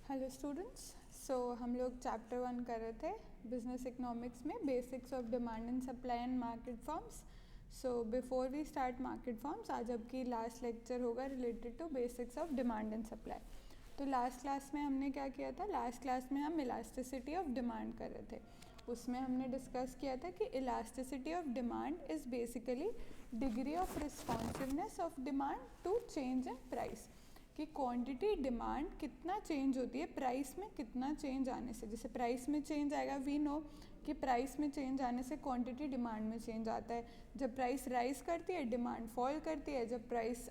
Hello students. हम लोग chapter 1 कर रहे थे बिजनेस इकोनॉमिक्स में basics of demand and supply and market forms. Before we start market forms, आज आपकी लास्ट लेक्चर होगा related to basics of demand and supply. तो लास्ट क्लास में हमने क्या किया था? लास्ट क्लास में हम इलास्टिसिटी ऑफ डिमांड कर रहे थे। उसमें हमने डिस्कस किया था कि elasticity of demand is basically degree of responsiveness of demand to change in price, कि क्वांटिटी डिमांड कितना चेंज होती है प्राइस में कितना चेंज आने से। जैसे प्राइस में चेंज आएगा, वी नो कि प्राइस में चेंज आने से क्वांटिटी डिमांड में चेंज आता है। जब प्राइस राइज करती है डिमांड फॉल करती है, जब प्राइस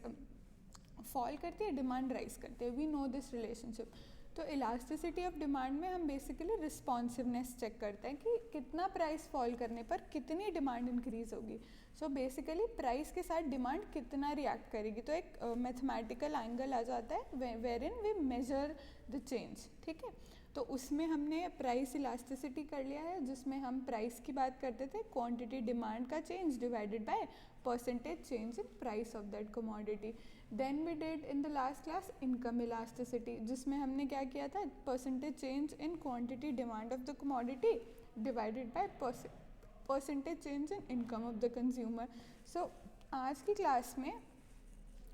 फॉल करती है डिमांड राइज करती है। We know this relationship. तो इलास्टिसिटी ऑफ डिमांड में हम बेसिकली रिस्पॉन्सिवनेस चेक करते हैं कि कितना प्राइस फॉल करने पर कितनी डिमांड इंक्रीज होगी। बेसिकली प्राइस के साथ डिमांड कितना रिएक्ट करेगी। तो एक मैथमेटिकल एंगल आ जाता है where in we measure the change. ठीक है, तो उसमें हमने प्राइस इलास्टिसिटी कर लिया है, जिसमें हम प्राइस की बात करते थे, क्वांटिटी डिमांड का change divided by percentage change in price of that commodity. Then we did in the last class income elasticity, जिसमें हमने क्या किया था, percentage change in quantity demand of the commodity divided by percentage change in income of the consumer. आज की class में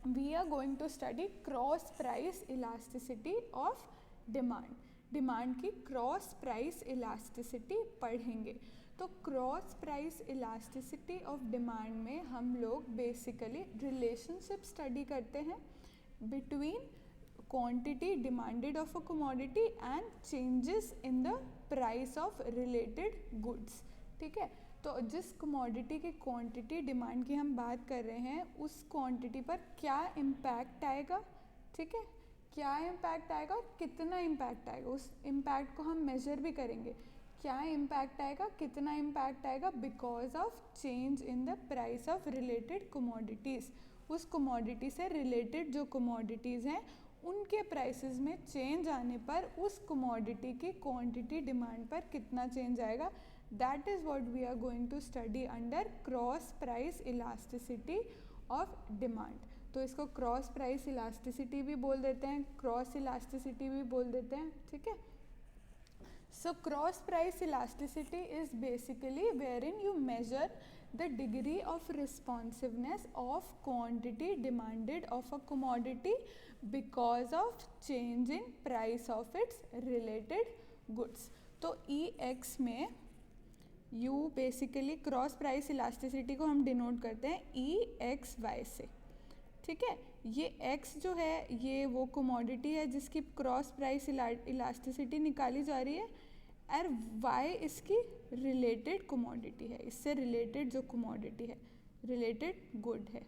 we are going to study cross price elasticity of demand की cross price elasticity पढ़ेंगे। तो cross price elasticity of demand में हम लोग basically relationship study करते हैं between quantity demanded of a commodity and changes in the price of related goods. ठीक है, तो जिस कमोडिटी की क्वांटिटी डिमांड की हम बात कर रहे हैं, उस क्वांटिटी पर क्या इम्पैक्ट आएगा। ठीक है, क्या इम्पैक्ट आएगा और कितना इम्पैक्ट आएगा, उस इम्पैक्ट को हम मेजर भी करेंगे। क्या इम्पैक्ट आएगा, कितना इम्पैक्ट आएगा, because of change in the price of related commodities. उस कमोडिटी से रिलेटेड जो कमोडिटीज़ हैं उनके प्राइसेस में चेंज आने पर उस कमोडिटी की क्वांटिटी डिमांड पर कितना चेंज आएगा। That is what we are going to study under cross price elasticity of demand. तो इसको क्रॉस प्राइस इलास्टिसिटी भी बोल देते हैं, क्रॉस इलास्टिसिटी भी बोल देते हैं। ठीक है, so cross price elasticity is basically where in you measure the degree of responsiveness of quantity demanded of a commodity because of change in price of its related goods. तो EX में you basically cross price elasticity को हम denote करते हैं EXY से। ठीक है, ये X जो है ये वो कमोडिटी है जिसकी क्रॉस प्राइस इलास्टिसिटी निकाली जा रही है, और Y इसकी रिलेटेड कमोडिटी है, इससे रिलेटेड जो कमोडिटी है, रिलेटेड गुड है।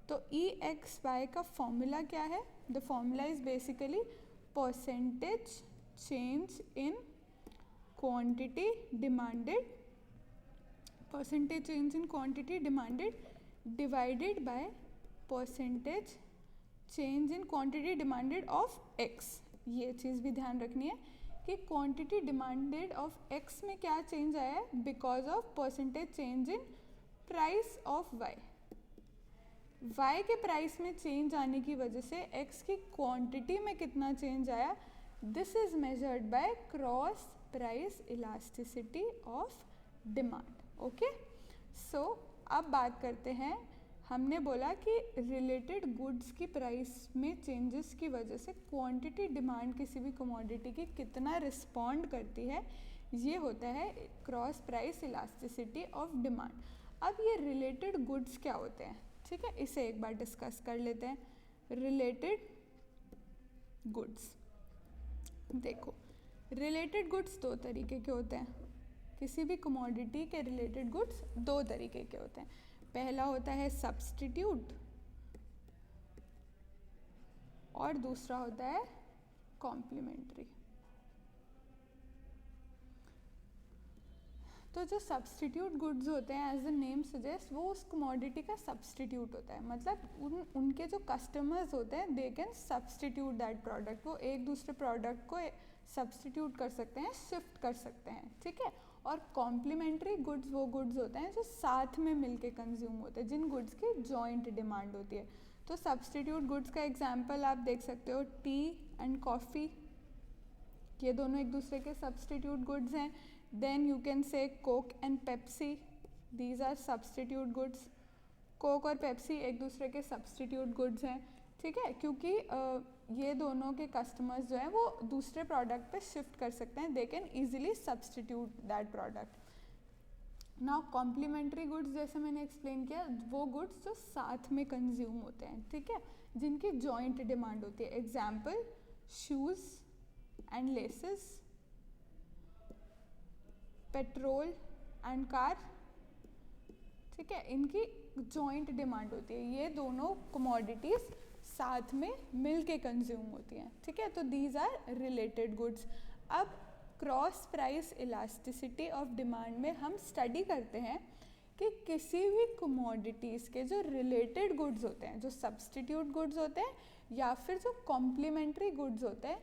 तो EXY का फॉर्मूला क्या है? The formula is basically percentage change in quantity demanded, percentage change in quantity demanded divided by percentage change in quantity demanded of X। ये चीज़ भी ध्यान रखनी है कि क्वांटिटी डिमांडेड ऑफ X में क्या चेंज आया है, because of percentage change in price of Y। Y के प्राइस में चेंज आने की वजह से X की क्वांटिटी में कितना चेंज आया, this is measured by cross price elasticity of demand. Okay, so अब बात करते हैं, हमने बोला कि रिलेटेड गुड्स की प्राइस में चेंजेस की वजह से क्वांटिटी डिमांड किसी भी कमोडिटी की कितना रिस्पॉन्ड करती है, ये होता है cross price elasticity of demand. अब ये रिलेटेड गुड्स क्या होते हैं? ठीक है, इसे एक बार डिस्कस कर लेते हैं। रिलेटेड गुड्स, देखो रिलेटेड गुड्स दो तरीके के होते हैं। किसी भी कमोडिटी के रिलेटेड गुड्स दो तरीके के होते हैं। पहला होता है सब्स्टिट्यूट और दूसरा होता है कॉम्प्लीमेंट्री। तो जो सब्स्टिट्यूट गुड्स होते हैं, एज द नेम सजेस्ट, वो उस कमोडिटी का सब्स्टिट्यूट होता है। मतलब उनके जो कस्टमर्स होते हैं they can substitute that product, वो एक दूसरे प्रोडक्ट को सब्स्टिट्यूट कर सकते हैं, शिफ्ट कर सकते हैं। ठीक है, और कॉम्प्लीमेंट्री गुड्स वो गुड्स होते हैं जो साथ में मिलके कंज्यूम होते हैं, जिन गुड्स की जॉइंट डिमांड होती है। तो सब्स्टिट्यूट गुड्स का एग्जांपल आप देख सकते हो, टी एंड कॉफ़ी। ये दोनों एक दूसरे के सब्सटीट्यूट गुड्स हैं. Then you can say Coke and Pepsi, these are substitute goods. Coke और पेप्सी एक दूसरे के सब्सटीट्यूट गुड्स हैं, ठीक है, क्योंकि ये दोनों के कस्टमर्स जो हैं वो दूसरे प्रोडक्ट पे शिफ्ट कर सकते हैं. They can easily substitute that product. Now complementary goods, जैसे मैंने एक्सप्लेन किया, वो गुड्स जो साथ में कंज्यूम होते हैं, ठीक है, जिनकी जॉइंट डिमांड होती है. Example shoes and laces, petrol and car, ठीक है, इनकी जॉइंट डिमांड होती है. ये दोनों कमोडिटीज़ साथ में मिल के कंज्यूम होती हैं, ठीक है. तो दीज आर रिलेटेड गुड्स. अब cross price elasticity of demand में हम स्टडी करते हैं कि किसी भी कमोडिटीज़ के जो रिलेटेड गुड्स होते हैं, जो सब्सटीट्यूट गुड्स होते हैं या फिर जो कॉम्प्लीमेंट्री गुड्स होते हैं,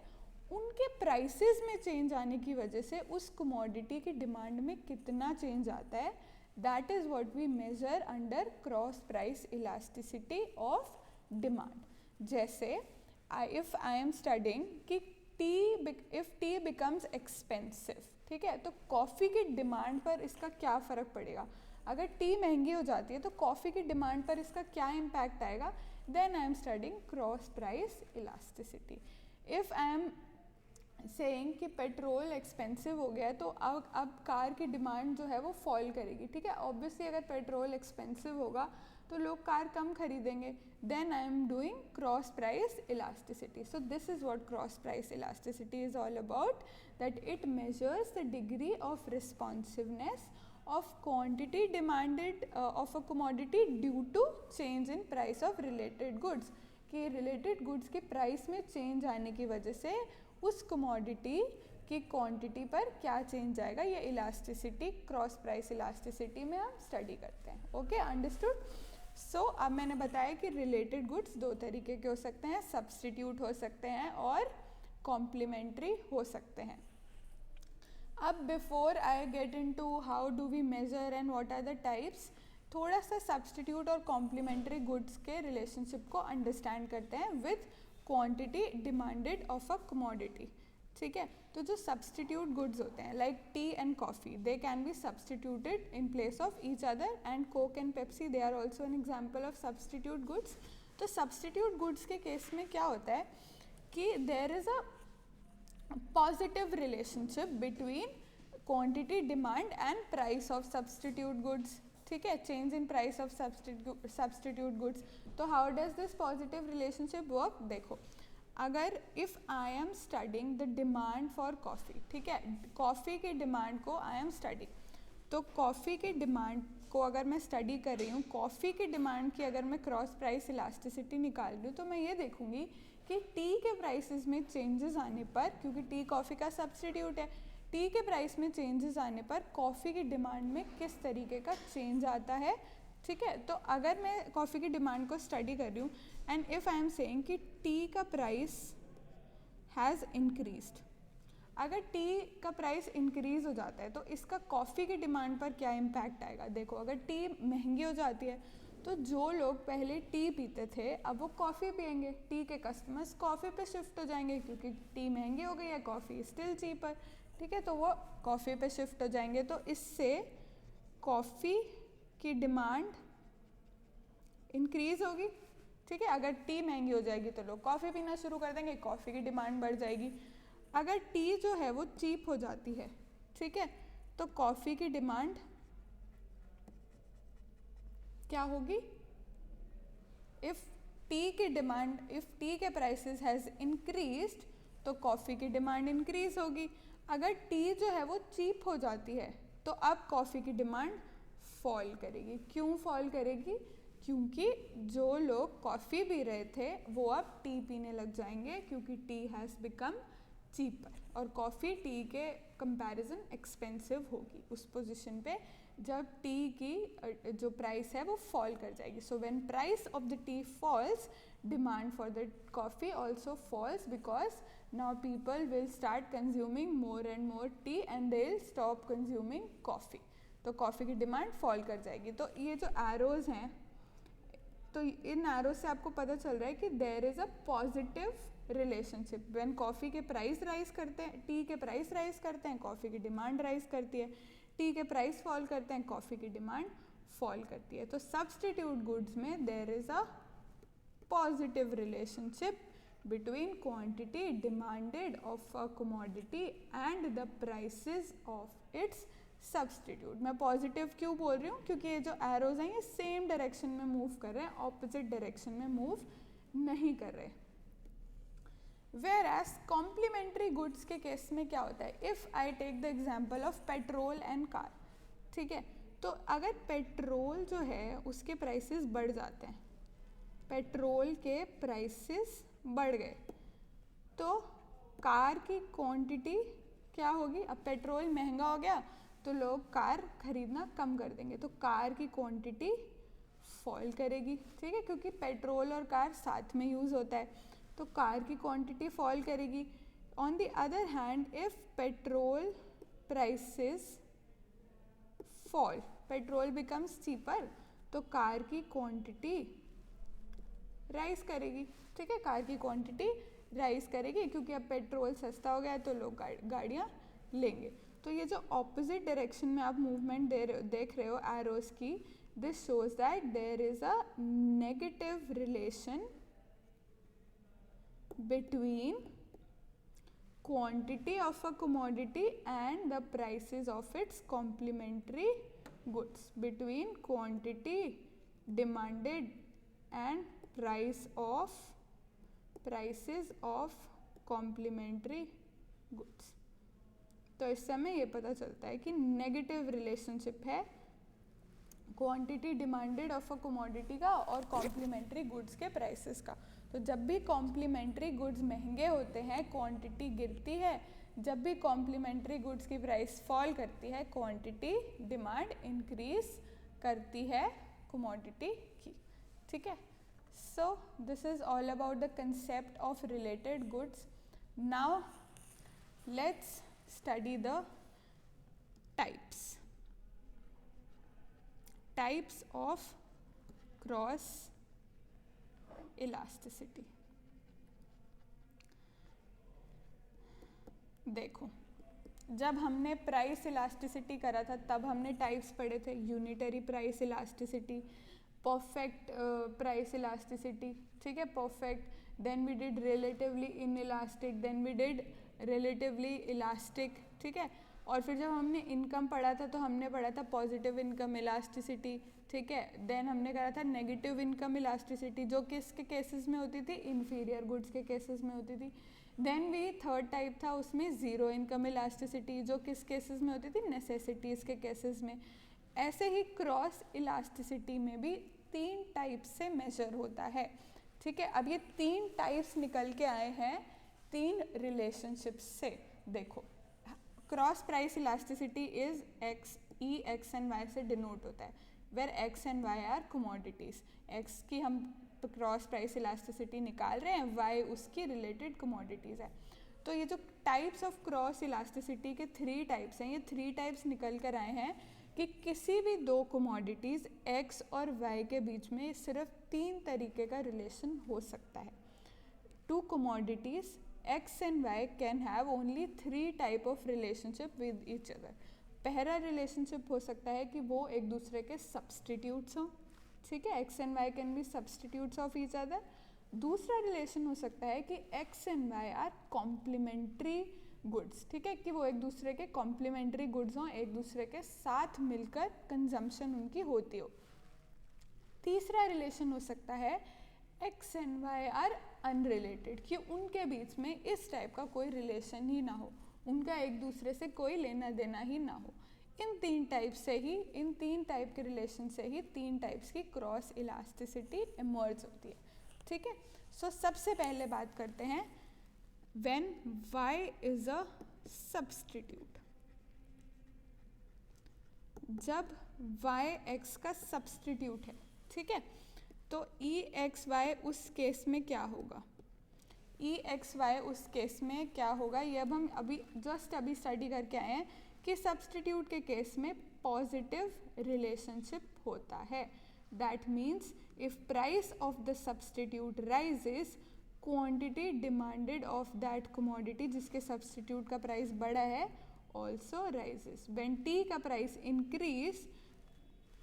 उनके प्राइसेस में चेंज आने की वजह से उस कमोडिटी की डिमांड में कितना चेंज आता है. That is what we measure under cross price elasticity of demand. जैसे इफ़ आई एम स्टडिंग कि इफ़ टी बिकम्स एक्सपेंसिव, ठीक है, तो कॉफ़ी की डिमांड पर इसका क्या फ़र्क पड़ेगा. अगर टी महंगी हो जाती है तो कॉफ़ी की डिमांड पर इसका क्या इम्पैक्ट आएगा. Then I am studying cross price elasticity. If I am saying कि पेट्रोल एक्सपेंसिव हो गया है तो अब कार की डिमांड जो है वो फॉल करेगी, ठीक है. ऑब्वियसली अगर पेट्रोल एक्सपेंसिव होगा तो लोग कार कम खरीदेंगे. Then I am doing cross price elasticity. So this is what cross price elasticity is all about, that it measures the degree of responsiveness of quantity demanded of a commodity due to change in price of related goods. कि related goods की price में change आने की वजह से उस commodity की quantity पर क्या चेंज आएगा, ये इलास्टिसिटी, क्रॉस प्राइस इलास्टिसिटी में हम स्टडी करते हैं. Okay, understood. सो अब मैंने बताया कि रिलेटेड गुड्स दो तरीके के हो सकते हैं, सब्सटीट्यूट हो सकते हैं और कॉम्प्लीमेंट्री हो सकते हैं. अब before I get into how do we measure and what are the types, थोड़ा सा सब्सटीट्यूट और कॉम्प्लीमेंट्री गुड्स के रिलेशनशिप को अंडरस्टैंड करते हैं with quantity demanded of a commodity, ठीक है. तो जो सब्सटीट्यूट गुड्स होते हैं like tea and coffee, they can be substituted in place of each other, and Coke and Pepsi, they are also an example of substitute goods. तो substitute goods के case में क्या होता है कि there is a positive relationship between quantity demand and price of substitute goods, ठीक है, change in price of substitute goods. तो how does this positive relationship work. देखो, अगर if I am studying the demand for coffee, ठीक है, coffee की demand को I am studying, तो कॉफ़ी की डिमांड को अगर मैं स्टडी कर रही हूँ, कॉफ़ी की डिमांड की अगर मैं क्रॉस प्राइस इलास्टिसिटी निकाल रही हूँ, तो मैं ये देखूँगी कि टी के प्राइसेस में चेंजेस आने पर, क्योंकि टी कॉफ़ी का सब्सटीट्यूट है, टी के प्राइस में चेंजेस आने पर कॉफ़ी की डिमांड में किस तरीके का चेंज आता है, ठीक है. तो अगर मैं कॉफ़ी की डिमांड को स्टडी कर रही हूँ and if I am saying कि टी का प्राइस हैज़ इंक्रीज्ड, अगर टी का प्राइस इंक्रीज़ हो जाता है तो इसका कॉफ़ी की डिमांड पर क्या इम्पैक्ट आएगा. देखो, अगर टी महंगी हो जाती है तो जो लोग पहले टी पीते थे अब वो कॉफ़ी पियेंगे, टी के कस्टमर्स कॉफ़ी पे शिफ्ट हो जाएंगे क्योंकि टी महंगी हो गई है, कॉफ़ी स्टिल चीपर, ठीक है, तो वो कॉफ़ी पे शिफ्ट हो जाएंगे. तो इससे कॉफ़ी की डिमांड इंक्रीज़ होगी, ठीक है. अगर टी महंगी हो जाएगी तो लोग कॉफ़ी पीना शुरू कर देंगे, कॉफ़ी की डिमांड बढ़ जाएगी. अगर टी जो है वो चीप हो जाती है, ठीक है, तो कॉफ़ी की डिमांड क्या होगी. इफ़ टी के प्राइसेस हैज़ इंक्रीज्ड तो कॉफ़ी की डिमांड इंक्रीज होगी. अगर टी जो है वो चीप हो जाती है तो अब कॉफ़ी की डिमांड फॉल करेगी. क्यों फॉल करेगी, क्योंकि जो लोग कॉफ़ी पी रहे थे वो अब टी पीने लग जाएंगे क्योंकि टी हैज़ बिकम चीपर, और कॉफ़ी टी के कंपैरिजन एक्सपेंसिव होगी उस पोजीशन पे जब टी की जो प्राइस है वो फॉल कर जाएगी. So when price of the tea falls, demand for the coffee also falls because now people will start consuming more and more tea and they will stop consuming coffee. तो coffee की demand fall कर जाएगी. तो ये जो arrows हैं, तो इन arrows से आपको पता चल रहा है कि there is a positive relationship. When coffee के प्राइस राइज करते हैं, टी के प्राइस राइज करते हैं, कॉफ़ी की डिमांड राइज करती है। टी के प्राइस फॉल करते हैं, कॉफ़ी की डिमांड फॉल करती है। तो सब्सटीट्यूट गुड्स में there is a positive relationship between quantity demanded of a commodity and the prices of its substitute। मैं पॉजिटिव क्यों बोल रही हूँ, क्योंकि ये जो एरोज हैं ये सेम डायरेक्शन में मूव कर रहे हैं, ऑपोजिट डायरेक्शन में मूव नहीं कर रहे। वेयर एज कॉम्प्लीमेंट्री गुड्स के केस में क्या होता है, if I take the example of petrol and car, ठीक है, तो अगर पेट्रोल जो है उसके प्राइसेस बढ़ जाते हैं, पेट्रोल के प्राइसेस बढ़ गए, तो कार की क्वांटिटी क्या होगी, अब पेट्रोल महंगा हो गया तो लोग कार खरीदना कम कर देंगे, तो कार की क्वांटिटी फॉल करेगी, ठीक है, क्योंकि पेट्रोल और कार साथ में यूज़ होता है, तो कार की क्वांटिटी फॉल करेगी। On the other hand if petrol prices fall, petrol becomes cheaper, तो कार की क्वांटिटी राइज करेगी, ठीक है, कार की क्वांटिटी राइज करेगी, क्योंकि अब पेट्रोल सस्ता हो गया है तो लोग गाड़ियाँ लेंगे। तो ये जो ऑपोजिट डायरेक्शन में आप मूवमेंट देख रहे हो एरोस की, this shows that there is a negative relation between quantity of a commodity and the prices of its complementary goods, between quantity demanded and prices of complementary goods। तो इस समय ये पता चलता है कि नेगेटिव रिलेशनशिप है quantity demanded of a commodity का और कॉम्प्लीमेंट्री गुड्स के प्राइसेस का। तो जब भी कॉम्प्लीमेंट्री गुड्स महंगे होते हैं क्वांटिटी गिरती है, जब भी कॉम्प्लीमेंट्री गुड्स की प्राइस फॉल करती है क्वांटिटी डिमांड इंक्रीज करती है कमोडिटी की, ठीक है। So this is all about the concept of related goods. Now let's study the types of cross elasticity। देखो, जब हमने प्राइस इलास्टिसिटी करा था तब हमने टाइप्स पढ़े थे, unitary price elasticity, perfect price elasticity, ठीक है, perfect, then we did relatively inelastic, then we did relatively elastic, ठीक है। और फिर जब हमने इनकम पढ़ा था तो हमने पढ़ा था पॉजिटिव इनकम इलास्टिसिटी, ठीक है। देन हमने करा था नेगेटिव इनकम इलास्टिसिटी, जो किसके केसेस में होती थी, इन्फीरियर गुड्स के केसेस में होती थी। देन भी थर्ड टाइप था उसमें ज़ीरो इनकम इलास्टिसिटी, जो किस केसेस में होती थी, नेसेसिटीज़ के केसेस में। ऐसे ही क्रॉस इलास्टिसिटी में भी 3 टाइप से मेजर होता है, ठीक है। अब ये 3 टाइप्स निकल के आए हैं 3 रिलेशनशिप्स से। देखो, cross price elasticity is X, E X and Y से डिनोट होता है, where X and Y are commodities. X की हम क्रॉस प्राइस इलास्टिसिटी निकाल रहे हैं, वाई उसकी रिलेटेड कमोडिटीज़ है। तो ये जो टाइप्स ऑफ क्रॉस इलास्टिसिटी के 3 टाइप्स हैं, ये 3 टाइप्स निकल कर आए हैं कि किसी भी 2 कमोडिटीज़ एक्स और वाई के बीच में सिर्फ 3 तरीके का रिलेशन हो सकता है। 2 commodities X and Y can have only 3 type of relationship with each other। पहला रिलेशनशिप हो सकता है कि वो एक दूसरे के सब्सटीट्यूट्स हों, ठीक है, X and Y can be substitutes of each other। दूसरा रिलेशन हो सकता है कि X and Y are complementary goods, ठीक है, कि वो एक दूसरे के कॉम्प्लीमेंट्री गुड्स हों, एक दूसरे के साथ मिलकर कंजम्पशन उनकी होती हो। तीसरा रिलेशन हो सकता है X and Y are unrelated, कि उनके बीच में इस टाइप का कोई रिलेशन ही ना हो, उनका एक दूसरे से कोई लेना देना ही ना हो। इन 3 टाइप से ही, इन 3 टाइप के रिलेशन से ही 3 टाइप्स की क्रॉस इलास्टिसिटी इमर्ज होती है, ठीक है। सो सबसे पहले बात करते हैं when y is a substitute. जब y x का सब्सटीट्यूट है, ठीक है, तो ई एक्स वाई उस केस में क्या होगा, ई एक्स वाई उस केस में क्या होगा, ये अब हम अभी स्टडी करके आए हैं कि सब्सटीट्यूट के केस में पॉजिटिव रिलेशनशिप होता है। That means if price of the substitute rises quantity demanded of that commodity, जिसके सब्सटीट्यूट का प्राइस बड़ा है, ऑल्सो राइजेस। व्हेन टी का प्राइस इंक्रीज,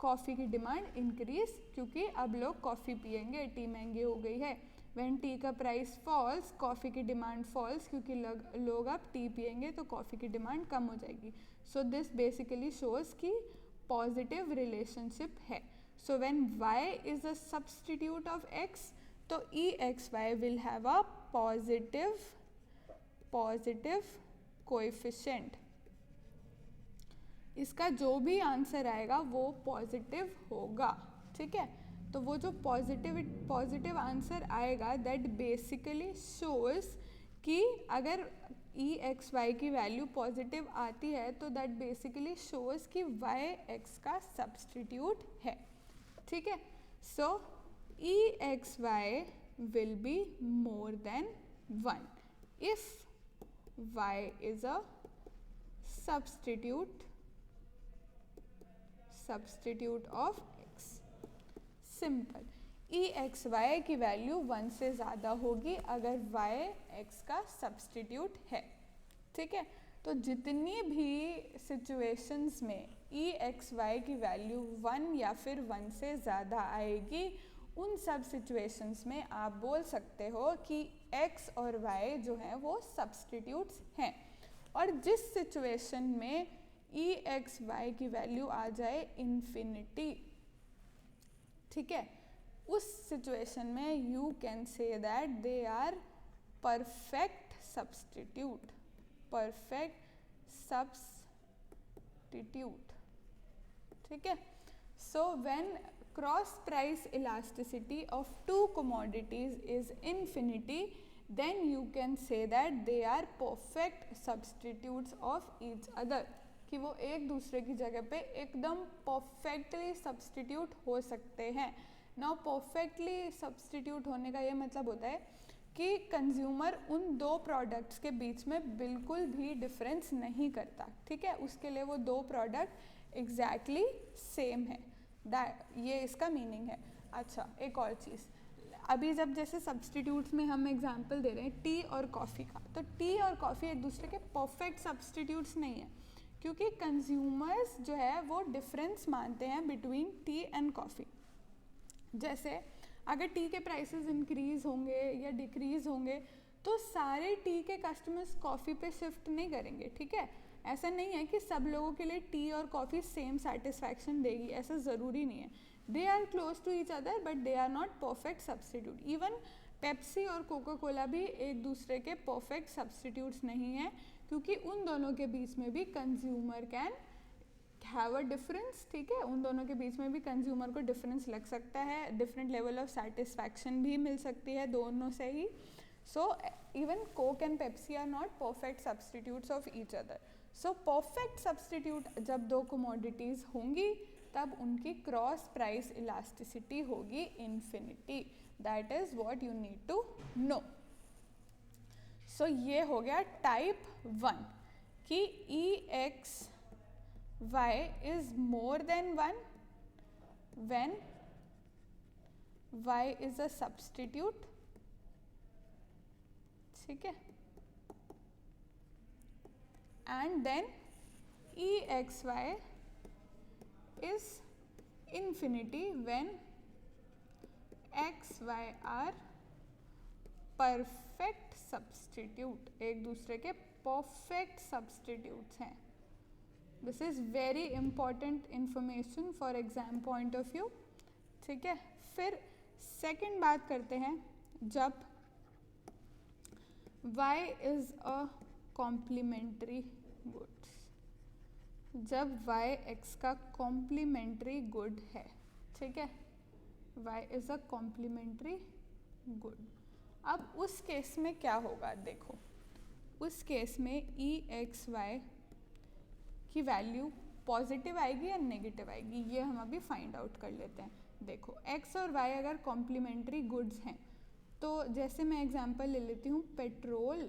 कॉफ़ी की डिमांड इंक्रीज, क्योंकि अब लोग कॉफ़ी पियेंगे, टी महंगी हो गई है। व्हेन टी का प्राइस फॉल्स, कॉफ़ी की डिमांड फॉल्स, क्योंकि लोग अब टी पियेंगे तो कॉफ़ी की डिमांड कम हो जाएगी। सो दिस बेसिकली शोज कि पॉजिटिव रिलेशनशिप है। So when y is a substitute of x, तो EXY will have a positive coefficient. इसका जो भी आंसर आएगा वो पॉजिटिव होगा, ठीक है। तो वो जो पॉजिटिव आंसर आएगा दैट बेसिकली शोज कि अगर EXY की वैल्यू पॉजिटिव आती है तो दैट बेसिकली शोज कि YX का सब्सटीट्यूट है, ठीक है। सो EXY will be more than 1 if Y is a substitute of x। Simple, EXY की वैल्यू 1 से ज़्यादा होगी अगर y x का सब्सटीट्यूट है, ठीक है। तो जितनी भी सिचुएशंस में EXY की वैल्यू 1 या फिर 1 से ज़्यादा आएगी, उन सब सिचुएशंस में आप बोल सकते हो कि x और y जो हैं वो सब्सटीट्यूट्स हैं। और जिस सिचुएशन में EXY की वैल्यू आ जाए इन्फिनिटी, ठीक है, उस सिचुएशन में you can say that they are perfect substitute, ठीक है। So when cross price elasticity of two commodities is infinity, then you can say that they are perfect substitutes of each other, कि वो एक दूसरे की जगह पे एकदम परफेक्टली सब्सटीट्यूट हो सकते हैं। नाउ परफेक्टली सब्सटीट्यूट होने का ये मतलब होता है कि कंज्यूमर उन दो प्रोडक्ट्स के बीच में बिल्कुल भी डिफरेंस नहीं करता, ठीक है। उसके लिए वो दो प्रोडक्ट एग्जैक्टली सेम है, दैट ये इसका मीनिंग है। अच्छा, एक और चीज़, अभी जब जैसे सब्सटीट्यूट्स में हम एग्जांपल दे रहे हैं टी और कॉफ़ी का, तो टी और कॉफ़ी एक दूसरे के परफेक्ट सब्सटीट्यूट्स नहीं है, क्योंकि कंज्यूमर्स जो है वो डिफरेंस मानते हैं बिटवीन टी एंड कॉफ़ी। जैसे अगर टी के प्राइसेस इंक्रीज़ होंगे या डिक्रीज़ होंगे तो सारे टी के कस्टमर्स कॉफ़ी पे शिफ्ट नहीं करेंगे, ठीक है। ऐसा नहीं है कि सब लोगों के लिए टी और कॉफ़ी सेम सेटिस्फैक्शन देगी, ऐसा ज़रूरी नहीं है। They are close to each other but they are not perfect substitute. Even Pepsi और कोका कोला भी एक दूसरे के परफेक्ट सब्सटीट्यूट्स नहीं हैं, क्योंकि उन दोनों के बीच में भी consumer can have a difference, ठीक है। उन दोनों के बीच में भी कंज्यूमर को डिफरेंस लग सकता है, डिफरेंट लेवल ऑफ सेटिस्फैक्शन भी मिल सकती है दोनों से ही। So even Coke and Pepsi are not perfect substitutes of each other. So perfect substitute जब दो कमोडिटीज़ होंगी तब उनकी क्रॉस प्राइस इलास्टिसिटी होगी infinity. That is what you need to know. So ये हो गया टाइप 1 कि EXY is more than 1 when Y is a substitute, ठीक है, and then EXY is infinity when x y are perfect substitute, एक दूसरे के perfect substitutes हैं। This is very important information for exam point of view, ठीक है। फिर second बात करते हैं, जब y is a complementary goods, जब y x का कॉम्प्लीमेंट्री गुड है, ठीक है, y is a complementary good. अब उस केस में क्या होगा, देखो उस केस में EXY की वैल्यू पॉजिटिव आएगी या नेगेटिव आएगी, ये हम अभी फाइंड आउट कर लेते हैं। देखो x और y अगर कॉम्प्लीमेंट्री गुड्स हैं तो जैसे मैं एग्जांपल ले लेती हूँ पेट्रोल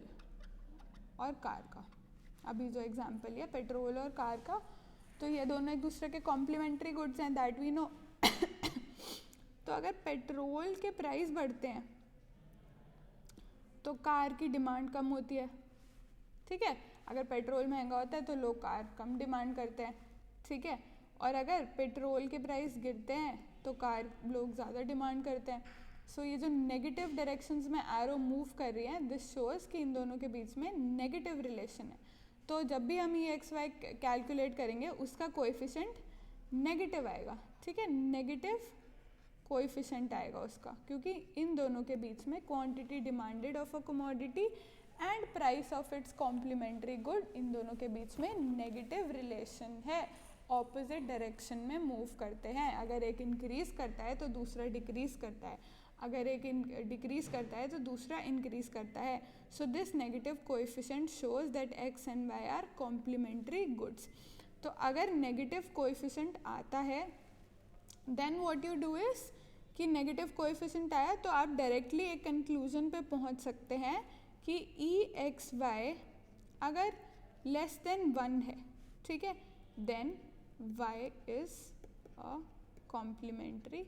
और कार का। अभी जो एग्जांपल है पेट्रोल और कार का, तो ये दोनों एक दूसरे के कॉम्प्लीमेंट्री गुड्स हैं, दैट वी नो। तो अगर पेट्रोल के प्राइस बढ़ते हैं तो कार की डिमांड कम होती है, ठीक है। अगर पेट्रोल महंगा होता है तो लोग कार कम डिमांड करते हैं, ठीक है। और अगर पेट्रोल के प्राइस गिरते हैं तो कार लोग ज़्यादा डिमांड करते हैं। सो ये जो नेगेटिव डायरेक्शंस में एरो मूव कर रही है, दिस शोज़ कि इन दोनों के बीच में नेगेटिव रिलेशन है। तो जब भी हम ये एक्स वाई कैलकुलेट करेंगे उसका कोएफिशिएंट नेगेटिव आएगा, ठीक है। नेगेटिव कोएफिशिएंट आएगा उसका, क्योंकि इन दोनों के बीच में quantity demanded of a commodity and price of its complementary good, इन दोनों के बीच में नेगेटिव रिलेशन है, ऑपोजिट डायरेक्शन में मूव करते हैं। अगर एक इंक्रीज करता है तो दूसरा डिक्रीज करता है, अगर एक डिक्रीज करता है तो दूसरा इंक्रीज करता है। So this negative coefficient shows that x and Y are complementary goods. तो अगर नेगेटिव कोएफिशिएंट आता है then what you do is कि नेगेटिव कोएफिशिएंट आया तो आप डायरेक्टली एक कंक्लूजन पे पहुंच सकते हैं कि ई एक्स वाई अगर लेस देन 1 है, ठीक है, then y is a complementary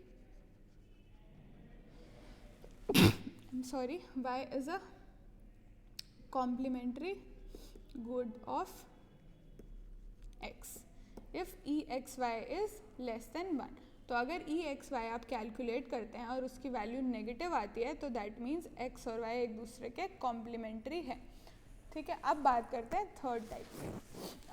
y is a complementary good of x if exy is less than 1। तो अगर exy आप कैलकुलेट करते हैं और उसकी वैल्यू नेगेटिव आती है तो दैट मीन्स x और y एक दूसरे के कॉम्प्लीमेंट्री है, ठीक है। अब बात करते हैं थर्ड टाइप की।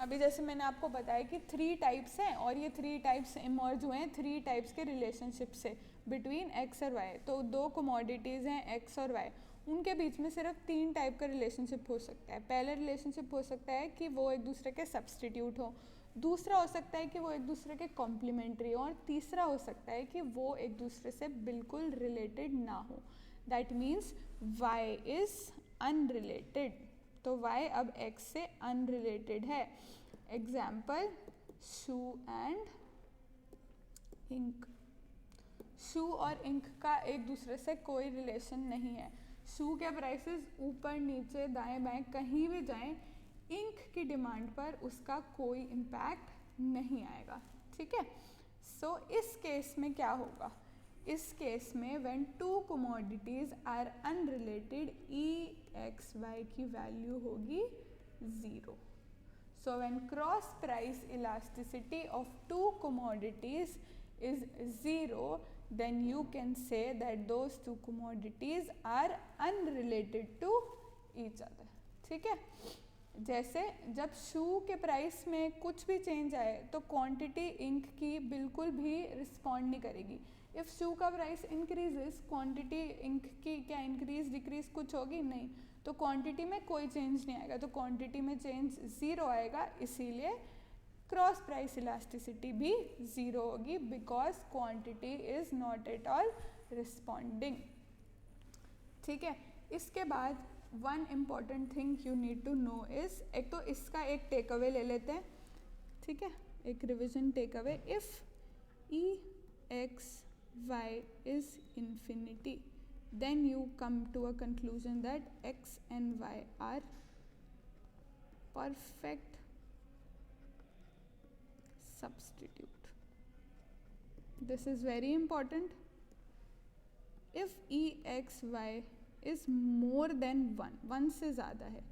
अभी जैसे मैंने आपको बताया कि 3 टाइप्स हैं और ये 3 टाइप्स इमर्ज हुए हैं 3 टाइप्स के रिलेशनशिप से बिटवीन एक्स और वाई। तो 2 कमोडिटीज़ हैं एक्स और वाई, उनके बीच में सिर्फ 3 टाइप का रिलेशनशिप हो सकता है। पहला रिलेशनशिप हो सकता है कि वो एक दूसरे के सब्सटीट्यूट हो, दूसरा हो सकता है कि वो एक दूसरे के कॉम्प्लीमेंट्री हो, और तीसरा हो सकता है कि वो एक दूसरे से बिल्कुल रिलेटेड ना हो। That means Y is unrelated. तो y अब x से अनरिलेटेड है। Example shoe and ink. Shoe और इंक का एक दूसरे से कोई रिलेशन नहीं है। शू के प्राइसेस ऊपर नीचे दाएं बाएं कहीं भी जाएं, इंक की डिमांड पर उसका कोई इम्पैक्ट नहीं आएगा, ठीक है। सो इस केस में क्या होगा, इस केस में when 2 commodities are unrelated EXY की वैल्यू होगी 0। So when cross price elasticity of 2 commodities is 0 then you can say that those 2 commodities are unrelated to each other, ठीक है। जैसे जब शू के प्राइस में कुछ भी चेंज आए तो क्वांटिटी इंक की बिल्कुल भी रिस्पॉन्ड नहीं करेगी। इफ़ शू का प्राइस इंक्रीजेस, क्वांटिटी इंक की क्या इंक्रीज डिक्रीज कुछ होगी नहीं, तो क्वांटिटी में कोई चेंज नहीं आएगा, तो क्वांटिटी में चेंज 0 आएगा। इसीलिए क्रॉस प्राइस इलास्टिसिटी भी 0 होगी because quantity is not at all responding, ठीक है। इसके बाद one important thing you need to know is, एक तो इसका एक टेक अवे ले लेते हैं, ठीक है, एक revision take away. If EXY is infinity then you come to a conclusion that x and y are perfect substitute. This is very important. If EXY is more than 1 से ज़्यादा है,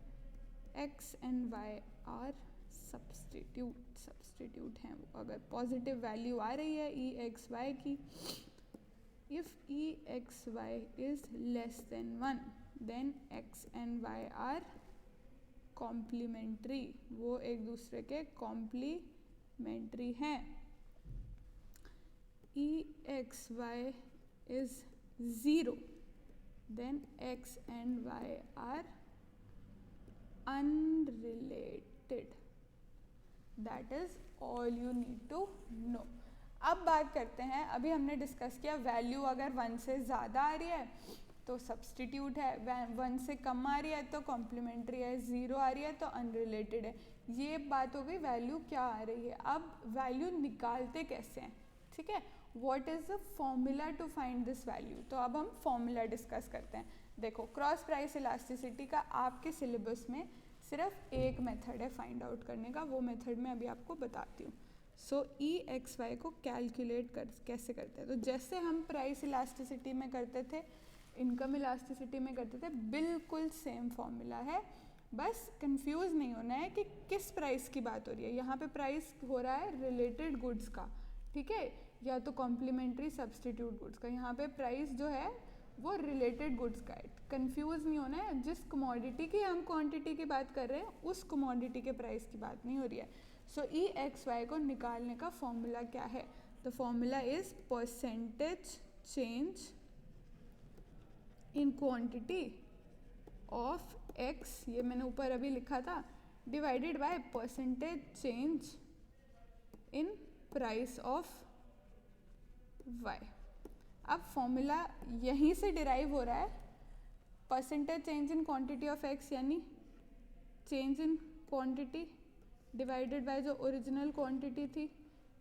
x and y are substitute हैं वो। अगर positive value आ रही है EXY की, if EXY is less than 1 then x and y are complementary, वो एक दूसरे के कॉम्प्लीमेंट्री हैं। EXY is 0 then x and y are unrelated. That is all you need to know. अब बात करते हैं, अभी हमने डिस्कस किया वैल्यू अगर 1 से ज़्यादा आ रही है तो सब्सटीट्यूट है, 1 से कम आ रही है तो कॉम्प्लीमेंट्री है, 0 आ रही है तो अनरिलेटेड है। ये बात हो गई वैल्यू क्या आ रही है। अब वैल्यू निकालते कैसे हैं, ठीक है, what is the formula to find this value. तो अब हम फॉर्मूला डिस्कस करते हैं। देखो क्रॉस प्राइस इलास्टिसिटी का आपके सिलेबस में सिर्फ एक मेथड है फाइंड आउट करने का, वो मेथड मैं अभी आपको बताती हूँ। सो EXY को कैलकुलेट कैसे करते हैं, तो जैसे हम प्राइस इलास्टिसिटी में करते थे इनकम इलास्टिसिटी में करते थे, बिल्कुल सेम फॉर्मूला है। बस कंफ्यूज नहीं होना है कि किस प्राइस की बात हो रही है। यहाँ पे प्राइस हो रहा है रिलेटेड गुड्स का, ठीक है, या तो कॉम्प्लीमेंट्री सब्सटीट्यूट गुड्स का। यहाँ पे प्राइस जो है वो रिलेटेड गुड्स का है। कंफ्यूज नहीं होना है, जिस कमोडिटी की हम क्वांटिटी की बात कर रहे हैं उस कमोडिटी के प्राइस की बात नहीं हो रही है। सो ई एक्स वाई को निकालने का फॉर्मूला क्या है? The formula is percentage change in quantity of X, ये मैंने ऊपर अभी लिखा था, divided by percentage change in price of Y. अब फॉर्मूला यहीं से डिराइव हो रहा है, percentage change in quantity of X यानी change in quantity divided by जो ओरिजिनल क्वांटिटी थी,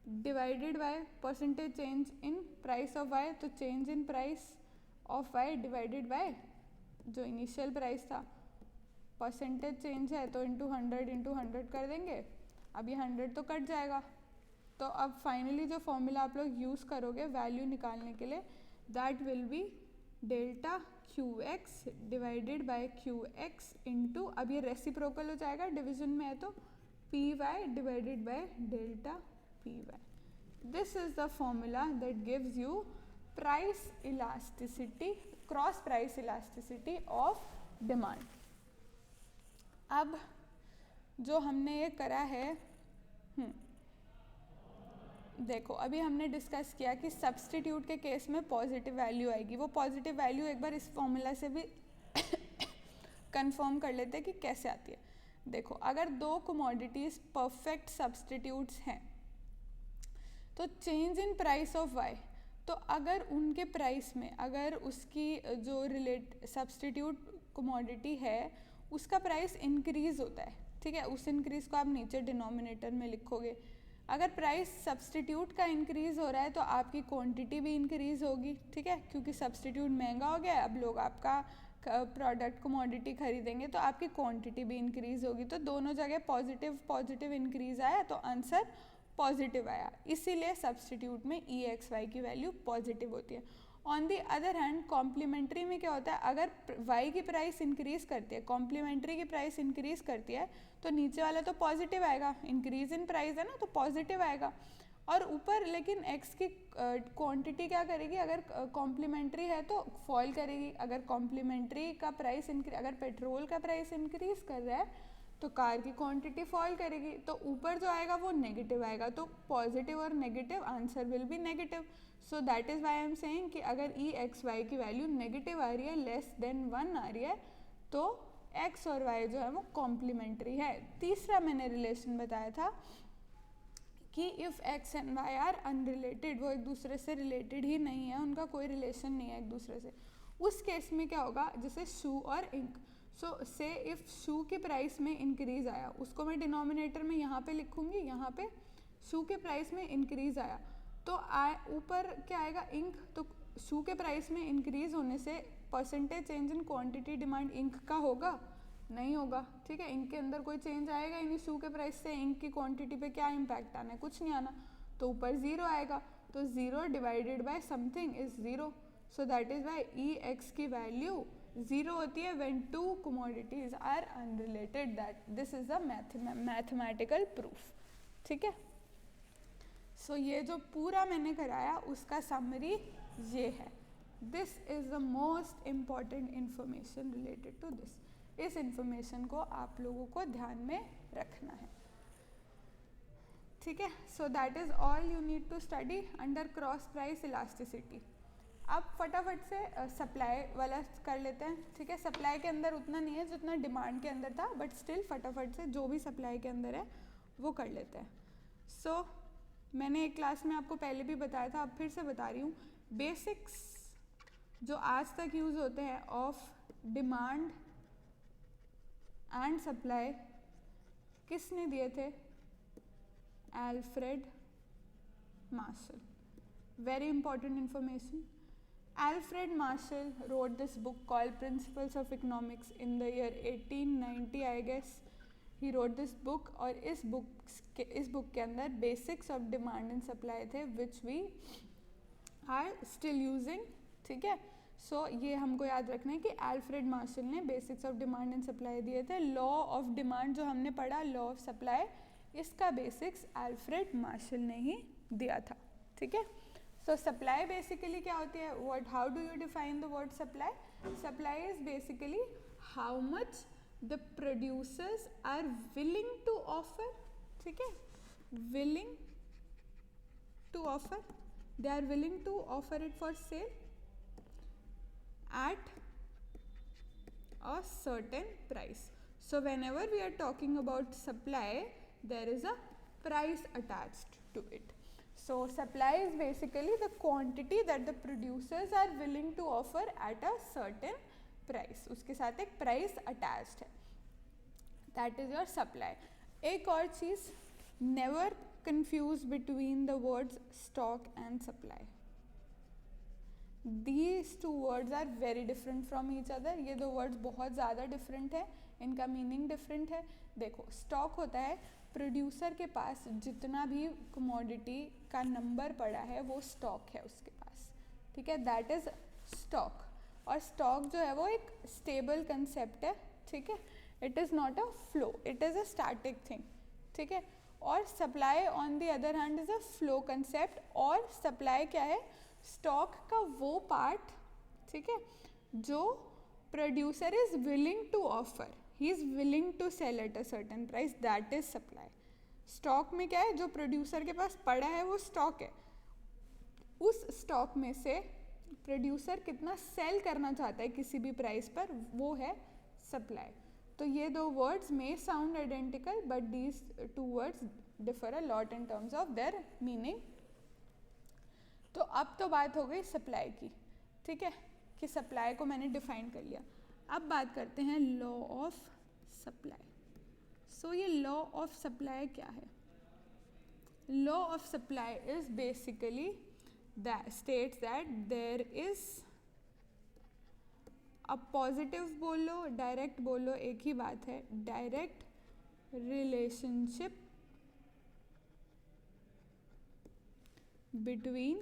divided by percentage change in price of Y, तो change in price of Y divided by जो इनिशियल प्राइस था। Percentage change है तो into 100 कर देंगे, अब ये 100 तो कट जाएगा। तो अब फाइनली जो फॉर्मूला आप लोग यूज़ करोगे वैल्यू निकालने के लिए, that will be delta q x divided by q x into, अब ये रेसिप्रोकल हो जाएगा, डिवीजन में है तो p y divided by delta p y. This is the formula that gives you price elasticity, cross price elasticity of demand. अब जो हमने ये करा है, देखो अभी हमने डिस्कस किया कि सब्सटीट्यूट के केस में पॉजिटिव वैल्यू आएगी। वो पॉजिटिव वैल्यू एक बार इस फॉर्मूला से भी कंफर्म कर लेते हैं कि कैसे आती है। देखो अगर दो कमोडिटीज परफेक्ट सब्सटीट्यूट्स हैं तो change in price of Y, तो अगर उनके प्राइस में अगर उसकी जो सब्सटीट्यूट कमोडिटी है उसका प्राइस इंक्रीज होता है, ठीक है, उस इंक्रीज को आप नीचे डिनोमिनेटर में लिखोगे। अगर प्राइस सब्सटीट्यूट का इंक्रीज हो रहा है तो आपकी क्वांटिटी भी इंक्रीज होगी, ठीक है, क्योंकि सब्सटीट्यूट महंगा हो गया, अब लोग आपका प्रोडक्ट कमोडिटी खरीदेंगे तो आपकी क्वांटिटी भी इंक्रीज होगी। तो दोनों जगह पॉजिटिव पॉजिटिव इंक्रीज आया तो आंसर पॉजिटिव आया, इसीलिए सब्सटीट्यूट में ई एक्स वाई की वैल्यू पॉजिटिव होती है। On the other hand complementary में क्या होता है, अगर वाई की प्राइस इंक्रीज करती है, कॉम्प्लीमेंट्री की प्राइस इंक्रीज करती है तो नीचे वाला तो पॉजिटिव आएगा, इंक्रीज इन प्राइस है ना तो पॉजिटिव आएगा। और ऊपर लेकिन एक्स की क्वांटिटी क्या करेगी, अगर कॉम्प्लीमेंट्री है तो फॉल करेगी। अगर कॉम्प्लीमेंट्री का प्राइस अगर पेट्रोल का प्राइस इंक्रीज कर रहा है तो कार की क्वांटिटी फॉल करेगी, तो ऊपर जो आएगा वो नेगेटिव आएगा। तो पॉजिटिव और negative, answer will be negative. So that is Y I am saying कि अगर ई एक्स वाई की वैल्यू नेगेटिव आ रही है, लेस देन 1 आ रही है, तो एक्स और वाई जो है वो कॉम्प्लीमेंट्री है। तीसरा मैंने रिलेशन बताया था कि if x and Y are unrelated, वो एक दूसरे से रिलेटेड ही नहीं है, उनका कोई रिलेशन नहीं है एक दूसरे से, उस केस में क्या होगा, जैसे शू और इंक। सो से इफ़ शू के प्राइस में इंक्रीज आया, उसको मैं डिनोमिनेटर में यहाँ पे लिखूँगी, यहाँ पे शू के प्राइस में इंक्रीज आया तो ऊपर क्या आएगा, इंक। तो शू के प्राइस में इंक्रीज होने से percentage change in quantity demand इंक का होगा, नहीं होगा, ठीक है, इंक के अंदर कोई चेंज आएगा ही नहीं। शू के प्राइस से इंक की क्वांटिटी पे क्या इम्पैक्ट आना है, कुछ नहीं आना, तो ऊपर ज़ीरो आएगा। तो zero divided by something is zero, so that is y e x की वैल्यू ज़ीरो होती है when two commodities are unrelated. That this is the mathematical proof, ठीक है। सो ये जो पूरा मैंने कराया उसका समरी ये है। This is the most important information related to this. इस इंफॉर्मेशन को आप लोगों को ध्यान में रखना है, ठीक है। So that is all you need to study under cross price elasticity. अब फटाफट से सप्लाई वाला कर लेते हैं, ठीक है। सप्लाई के अंदर उतना नहीं है जितना डिमांड के अंदर था, बट स्टिल फटाफट से जो भी सप्लाई के अंदर है वो कर लेते हैं। सो मैंने एक क्लास में आपको पहले भी बताया था, अब फिर से बता रही हूँ, बेसिक्स जो आज तक यूज़ होते हैं ऑफ डिमांड एंड सप्लाई किसने दिए थे, Alfred Marshall. Very important information. Alfred Marshall wrote this book called Principles of Economics in the year 1890, I guess. He wrote this book, और इस बुक के अंदर basics of demand and supply थे, which we are still using, ठीक है। So ये हमको याद रखना है कि अल्फ्रेड मार्शल ने basics of demand and supply दिए थे. लॉ ऑफ डिमांड जो हमने पढ़ा, लॉ ऑफ सप्लाई, इसका बेसिक्स अल्फ्रेड मार्शल ने ही दिया था. ठीक है. सो सप्लाई बेसिकली क्या होती है, what, how do you define the word supply? Supply is basically how much the producers are willing to offer. ठीक है, willing to offer, they are willing to offer it for sale at a certain price. So whenever we are talking about supply, there is a price attached to it. So supply is basically the quantity that the producers are willing to offer at a certain price. उसके साथ एक price attached है. That is your supply. एक और चीज़, never confuse between the words stock and supply. These two words are very different from each other. ये दो words बहुत ज़्यादा different है, इनका meaning different है. देखो, stock होता है प्रोड्यूसर के पास जितना भी commodity का नंबर पड़ा है वो stock है उसके पास. ठीक है, that is stock. और stock जो है वो एक stable concept है. ठीक है, it is not a flow, it is a static thing. ठीक है. और supply on the other hand is a flow concept. और सप्लाई क्या है, स्टॉक का वो पार्ट, ठीक है, जो producer is willing to offer, he is willing to sell at a certain price, that is supply. Stock में क्या है, जो प्रोड्यूसर के पास पड़ा है वो स्टॉक है. उस स्टॉक में से प्रोड्यूसर कितना सेल करना चाहता है किसी भी प्राइस पर, वो है सप्लाई. तो ये दो words may sound identical but these two words differ a lot in terms of their meaning. तो अब तो बात हो गई सप्लाई की. ठीक है, कि सप्लाई को मैंने डिफाइन कर लिया. अब बात करते हैं लॉ ऑफ सप्लाई. सो ये लॉ ऑफ सप्लाई क्या है? Law of supply is basically that states that there is, अब पॉजिटिव बोलो डायरेक्ट बोलो एक ही बात है, direct relationship between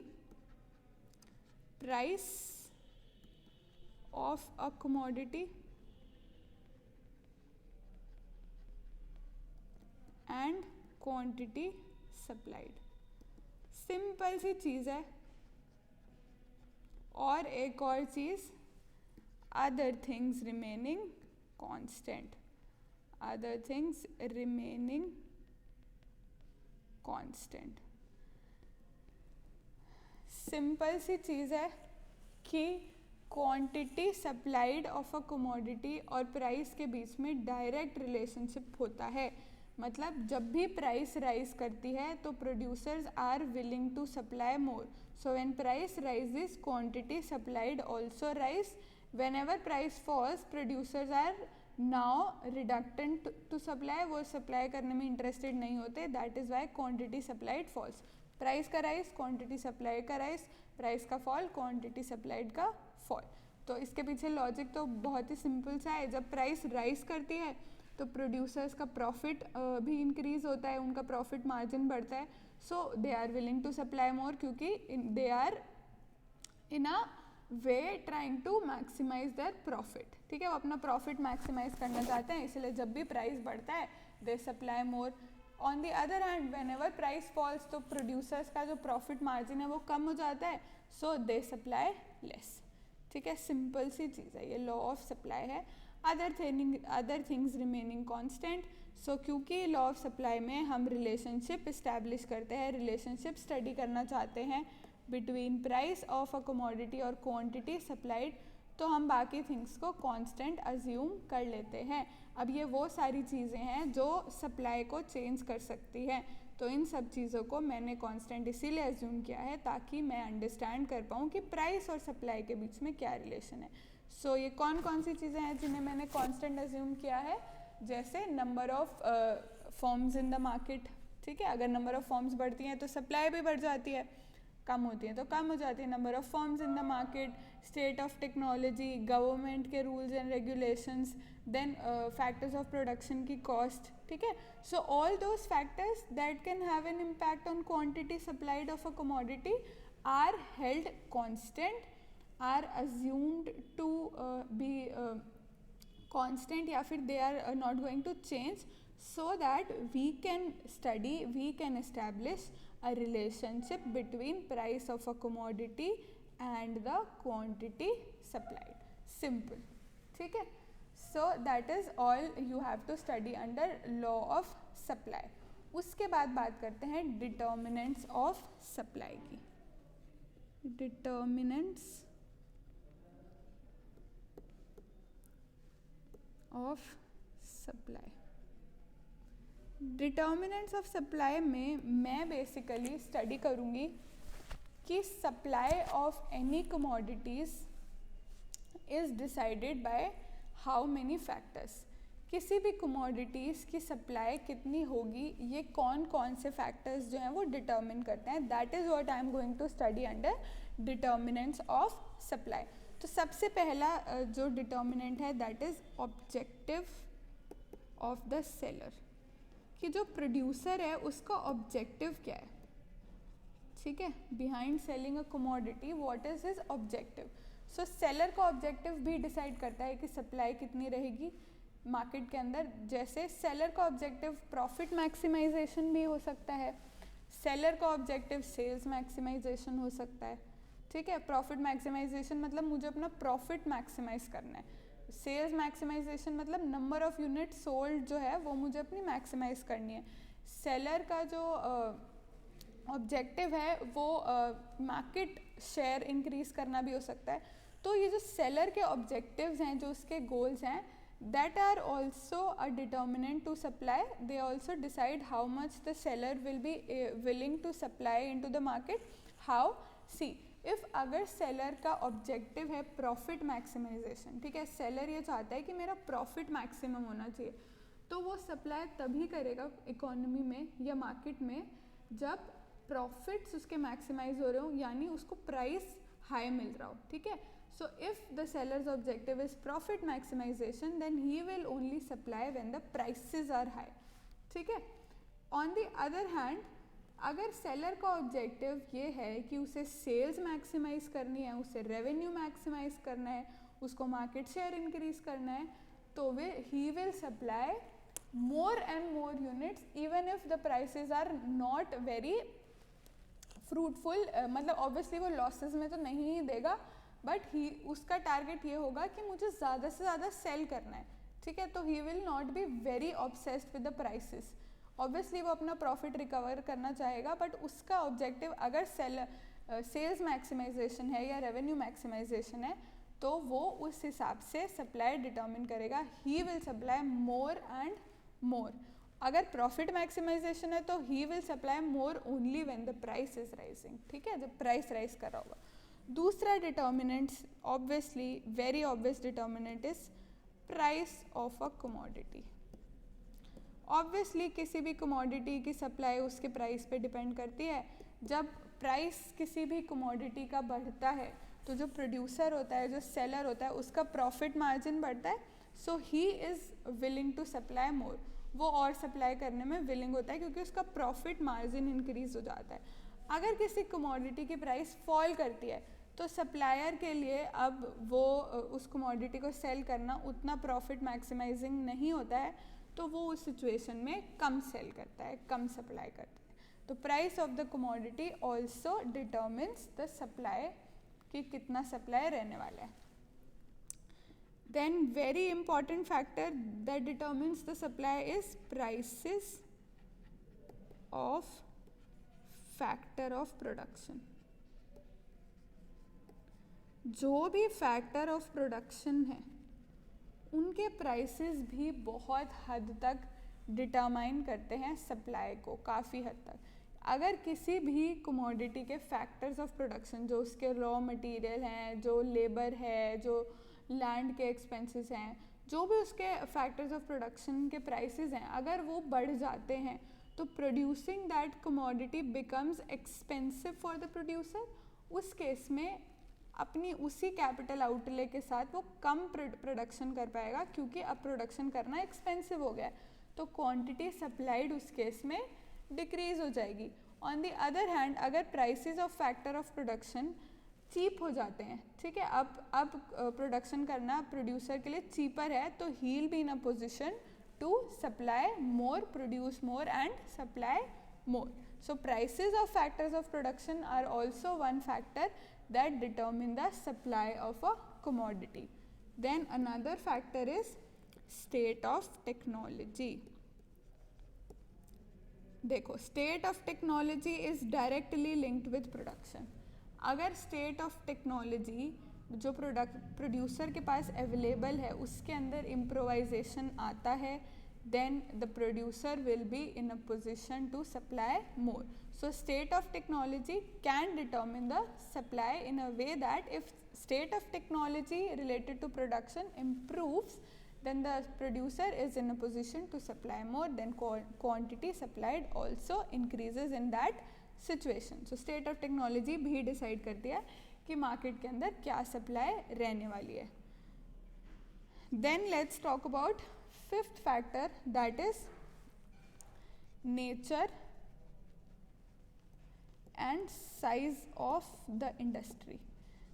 price of a commodity and quantity supplied. Simple सी चीज़ है. और एक और चीज़, other things remaining constant, other things remaining constant. Simple सी चीज़ है कि quantity supplied of a commodity और प्राइस के बीच में डायरेक्ट रिलेशनशिप होता है. मतलब जब भी प्राइस राइज करती है तो producers are willing to supply more. So when price rises quantity supplied also rise. Whenever price falls, producers are now reluctant to supply. वो सप्लाई करने में इंटरेस्टेड नहीं होते. That is why quantity supplied falls. Price का rise, quantity supply का rise, price का fall, quantity supplied का fall. तो इसके पीछे लॉजिक तो बहुत ही सिंपल सा है. जब प्राइस राइज करती है तो प्रोड्यूसर्स का प्रॉफिट भी इंक्रीज होता है, उनका प्रॉफिट मार्जिन बढ़ता है. So they are willing to supply more, क्योंकि they are in a way trying to maximise their profit. ठीक है, वो अपना प्रॉफिट मैक्सिमाइज करना चाहते हैं, इसलिए जब भी प्राइस बढ़ता है they supply more. On the other hand whenever price falls तो प्रोड्यूसर्स का जो प्रॉफिट मार्जिन है वो कम हो जाता है, सो दे सप्लाई लेस. ठीक है, सिंपल सी चीज़ है, ये लॉ ऑफ सप्लाई है. Other things remaining constant. So क्योंकि लॉ ऑफ सप्लाई में हम रिलेशनशिप इस्टेब्लिश करते हैं, रिलेशनशिप स्टडी करना चाहते हैं between price of a commodity और क्वांटिटी सप्लाइड, तो हम बाकी थिंग्स को कांस्टेंट अज्यूम कर लेते हैं. अब ये वो सारी चीज़ें हैं जो सप्लाई को चेंज कर सकती हैं, तो इन सब चीज़ों को मैंने कांस्टेंट इसीलिए अज्यूम किया है ताकि मैं अंडरस्टैंड कर पाऊँ कि प्राइस और सप्लाई के बीच में क्या रिलेशन है. सो ये कौन कौन सी चीज़ें हैं जिन्हें मैंने कांस्टेंट अज्यूम किया है? जैसे number of firms in the market. ठीक है, अगर नंबर ऑफ फॉर्म्स बढ़ती हैं तो सप्लाई भी बढ़ जाती है, कम होती है तो कम हो जाती है. Number of firms in the market, state of technology, government के rules and regulations, then factors of production की कॉस्ट. ठीक है, so all those factors that can have an impact on quantity supplied of a commodity are held constant are assumed to be constant या फिर they are not going to change, so that we can study, we can establish a relationship between price of a commodity and the quantity supplied. Simple. ठीक है. So that is all you have to study under law of supply. उसके बाद बात करते हैं determinants of supply की. Determinants of supply. Determinants of supply में मैं बेसिकली स्टडी करूँगी कि supply of any commodities is decided by how many factors. किसी भी कमोडिटीज़ की सप्लाई कितनी होगी ये कौन कौन से फैक्टर्स जो हैं वो डिटर्मिन करते हैं. That is what I am going to study under determinants of supply. तो सबसे पहला जो डिटर्मिनेंट है that is objective of the seller. कि जो प्रोड्यूसर है उसका ऑब्जेक्टिव क्या है. ठीक है. Behind selling a commodity what is his objective. So seller का ऑब्जेक्टिव भी डिसाइड करता है कि सप्लाई कितनी रहेगी मार्केट के अंदर. जैसे सेलर का ऑब्जेक्टिव प्रॉफिट मैक्सिमाइजेशन भी हो सकता है. सेलर का ऑब्जेक्टिव सेल्स मैक्सिमाइजेशन हो सकता है. ठीक है. प्रॉफिट मैक्सिमाइजेशन मतलब मुझे अपना प्रॉफिट मैक्सिमाइज करना है. सेल्स मैक्सिमाइजेशन मतलब नंबर ऑफ यूनिट सोल्ड जो है वो मुझे अपनी मैक्सिमाइज करनी है. सेलर का जो ऑब्जेक्टिव है वो मार्केट शेयर इंक्रीज करना भी हो सकता है. तो ये जो सेलर के ऑब्जेक्टिव्स हैं जो उसके गोल्स हैं that are also a determinant to supply. They also decide how much the seller will be willing to supply into the market. How? See, if अगर सेलर का ऑब्जेक्टिव है प्रॉफिट मैक्सिमाइजेशन. ठीक है. Seller ये चाहता है कि मेरा प्रॉफिट मैक्सिमम होना चाहिए. तो वो सप्लाई तभी करेगा इकोनॉमी में या मार्केट में जब प्रॉफिट्स उसके मैक्सिमाइज हो रहे हो यानी उसको प्राइस हाई मिल रहा हो. ठीक है. So if the seller's objective is profit maximization, then he will only supply when the prices are high. ठीक है. On the other hand, अगर सेलर का ऑब्जेक्टिव ये है कि उसे सेल्स मैक्सिमाइज करनी है, उसे रेवेन्यू मैक्सिमाइज करना है, उसको मार्केट शेयर इंक्रीज करना है, तो वे ही will supply more and more units even if the prices are not very fruitful. मतलब ऑब्वियसली वो लॉसेस में तो नहीं ही देगा बट ही उसका टारगेट ये होगा कि मुझे ज़्यादा से ज़्यादा सेल करना है. ठीक है. तो he will not be very obsessed with the prices. Obviously वो अपना प्रॉफिट रिकवर करना चाहेगा बट उसका ऑब्जेक्टिव अगर सेल्स मैक्सिमाइजेशन है या रेवेन्यू मैक्सिमाइजेशन है तो वो उस हिसाब से सप्लाई डिटर्मिन करेगा. ही विल सप्लाई मोर एंड मोर. अगर प्रॉफिट मैक्सिमाइजेशन है तो he will supply more only when the price is rising. ठीक है. जब प्राइस राइज कर रहा होगा. दूसरा determinant obviously very obvious determinant is price of a commodity. Obviously किसी भी कमोडिटी की सप्लाई उसके प्राइस पे डिपेंड करती है. जब प्राइस किसी भी कमोडिटी का बढ़ता है तो जो प्रोड्यूसर होता है जो सेलर होता है उसका प्रॉफिट मार्जिन बढ़ता है. So he is willing to supply more. वो और सप्लाई करने में विलिंग होता है क्योंकि उसका प्रॉफिट मार्जिन इंक्रीज हो जाता है. अगर किसी कमोडिटी की प्राइस फॉल करती है तो सप्लायर के लिए अब वो उस कमोडिटी को सेल करना उतना प्रॉफिट मैक्सिमाइजिंग नहीं होता है. तो वो उस सिचुएशन में कम सेल करता है, कम सप्लाई करता है. तो price of the commodity also determines the supply कि कितना सप्लाई रहने वाला है. Then very important factor that determines the supply is prices of factor of production. जो भी फैक्टर ऑफ प्रोडक्शन है उनके प्राइसेस भी बहुत हद तक डिटरमाइन करते हैं सप्लाई को, काफ़ी हद तक. अगर किसी भी कमोडिटी के फैक्टर्स ऑफ प्रोडक्शन जो उसके रॉ मटेरियल हैं, जो लेबर है, जो लैंड के एक्सपेंसेस हैं, जो भी उसके फैक्टर्स ऑफ प्रोडक्शन के प्राइसेस हैं, अगर वो बढ़ जाते हैं तो producing that commodity becomes expensive for the producer. उस केस में अपनी उसी कैपिटल आउटले के साथ वो कम प्रोडक्शन कर पाएगा क्योंकि अब प्रोडक्शन करना एक्सपेंसिव हो गया है. तो क्वांटिटी सप्लाइड उस केस में डिक्रीज हो जाएगी. ऑन द अदर हैंड अगर prices of factor of production cheap हो जाते हैं, ठीक है। अब प्रोडक्शन करना प्रोड्यूसर के लिए चीपर है, तो he will be in a position to supply more, produce more and supply more. So prices of factors of production are also one factor that determine the supply of a commodity. Then another factor is state of technology. देखो, state of technology is directly linked with production. अगर state of technology जो producer के पास available है उसके अंदर improvisation आता है, then the producer will be in a position to supply more. So state of technology can determine the supply in a way that if state of technology related to production improves, then the producer is in a position to supply more, then quantity supplied also increases in that situation. So state of technology भी decide करती है कि market के अंदर क्या supply रहने वाली है. Then let's talk about fifth factor, that is nature and size of the industry.